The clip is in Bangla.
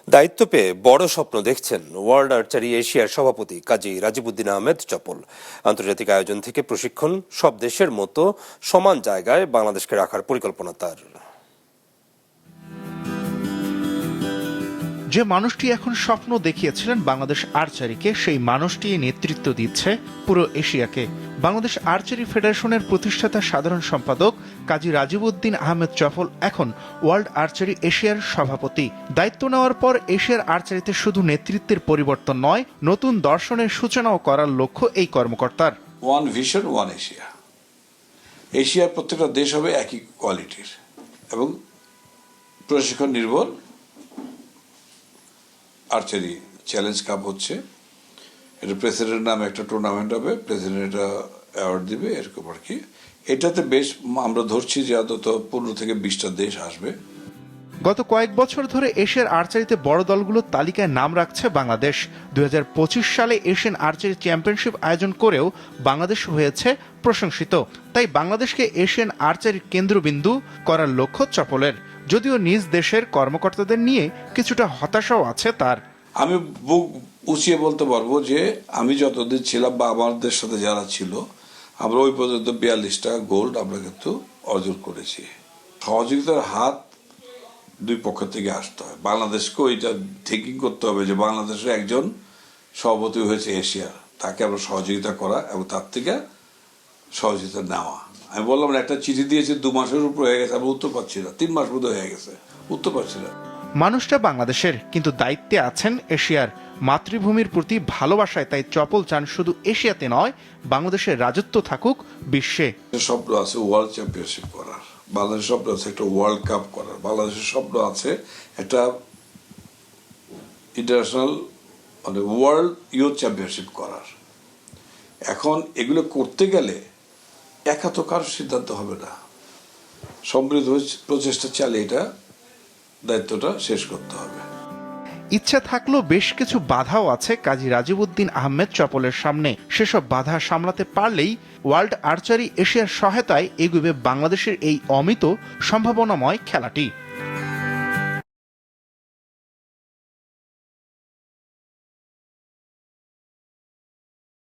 দায়িত্ব পেয়ে বড় স্বপ্ন দেখছেন ওয়ার্ল্ড আর্চারি এশিয়ার সভাপতি কাজী রাজিবউদ্দিন আহমেদ চপল। আন্তর্জাতিক আয়োজন থেকে প্রশিক্ষণ সব দেশের মতো সমান জায়গায় বাংলাদেশকে রাখার পরিকল্পনা তার। যে মানুষটি এখন স্বপ্ন দেখিয়েছিলেন বাংলাদেশ আর্চারিকে, সেই মানুষটি নেতৃত্ব দিচ্ছে পুরো এশিয়াকে। বাংলাদেশ আর্চারি ফেডারেশনের প্রতিষ্ঠাতা সাধারণ সম্পাদক কাজী রাজিবউদ্দিন আহমেদ চপল এখন ওয়ার্ল্ড আর্চারি এশিয়ার সভাপতি। দায়িত্ব নেওয়ার পর এশিয়ার আর্চারিতে শুধু নেতৃত্বের পরিবর্তন নয়, নতুন দর্শনের সূচনাও করার লক্ষ্য এই কর্মকর্তার। One vision, one Asia. এশিয়ার প্রত্যেকটা দেশ হবে একই কোয়ালিটির এবং প্রশিক্ষণ নির্ভর। আর্চারি চ্যালেঞ্জ কাপ হচ্ছে, এটা প্রেসিডেন্ট নামে একটা টুর্নামেন্ট হবে, প্রেসিডেন্ট এটা অ্যাওয়ার্ড দিবে, এরকম আর কি। এটাতে বেশ আমরা ধরছি যে অন্তত 15 থেকে 20টা দেশ আসবে। গত কয়েক বছর ধরে এশিয়ার আর্চারিতে বড় দলগুলোর তালিকায় নাম রাখছে বাংলাদেশ। 2025 সালে এশিয়ান আর্চারি চ্যাম্পিয়নশিপ আয়োজন করেও বাংলাদেশ হয়েছে প্রশংসিত। তাই বাংলাদেশকে এশিয়ান আর্চারির কেন্দ্রবিন্দু করার লক্ষ্য চপলের। যদিও নিজ দেশের কর্মকর্তাদের নিয়ে কিছুটা হতাশাও আছে তার। আমি বুক উঁচিয়ে বলতে পারবো যে আমি যতদিন ছিলাম বা আমাদের সাথে যারা ছিল, আমরা ওই পর্যন্ত 42টা গোল্ড আমরা কিন্তু অর্জন করেছি। সহযোগিতার হাত দুই পক্ষ থেকে আসতে হয়। বাংলাদেশকেও এটা থিঙ্কিং করতে হবে যে বাংলাদেশের একজন সভাপতি হয়েছে এশিয়ার, তাকে আমরা সহযোগিতা করা এবং তার থেকে সহযোগিতা নেওয়া। আমি বললাম একটা চিঠি দিয়েছি, 2 মাসের উপর হয়ে গেছে, আমরা উত্তর পাচ্ছি না। 3 মাস বোধহয় হয়ে গেছে, উত্তর পাচ্ছি না। মানুষটা বাংলাদেশের, কিন্তু দায়িত্বে আছেন এশিয়ার। মাতৃভূমির প্রতি ভালোবাসায় তাই চপল চান শুধু এশিয়াতে নয়, বাংলাদেশের রাজত্ব থাকুক বিশ্বে। স্বপ্ন আছে ওয়ার্ল্ড চ্যাম্পিয়নশিপ করার, বাংলাদেশের স্বপ্ন আছে একটা ওয়ার্ল্ড কাপ করার, বাংলাদেশের স্বপ্ন আছে একটা ইন্টারন্যাশনাল মানে ওয়ার্ল্ড ইউথ চ্যাম্পিয়নশিপ করার। এখন এগুলো করতে গেলে একা তো কারোর সিদ্ধান্ত হবে না, সমৃদ্ধ প্রচেষ্টা চালিয়ে এটা দায়িত্বটা শেষ করতে হবে। ইচ্ছা থাকলেও বেশ কিছু বাধাও আছে কাজী রাজিবউদ্দিন আহমেদ চপলের সামনে। সেসব বাধা সামলাতে পারলেই ওয়ার্ল্ড আর্চারি এশিয়ার সহায়তায় এগোবে বাংলাদেশের এই অমিত সম্ভাবনাময় খেলাটি।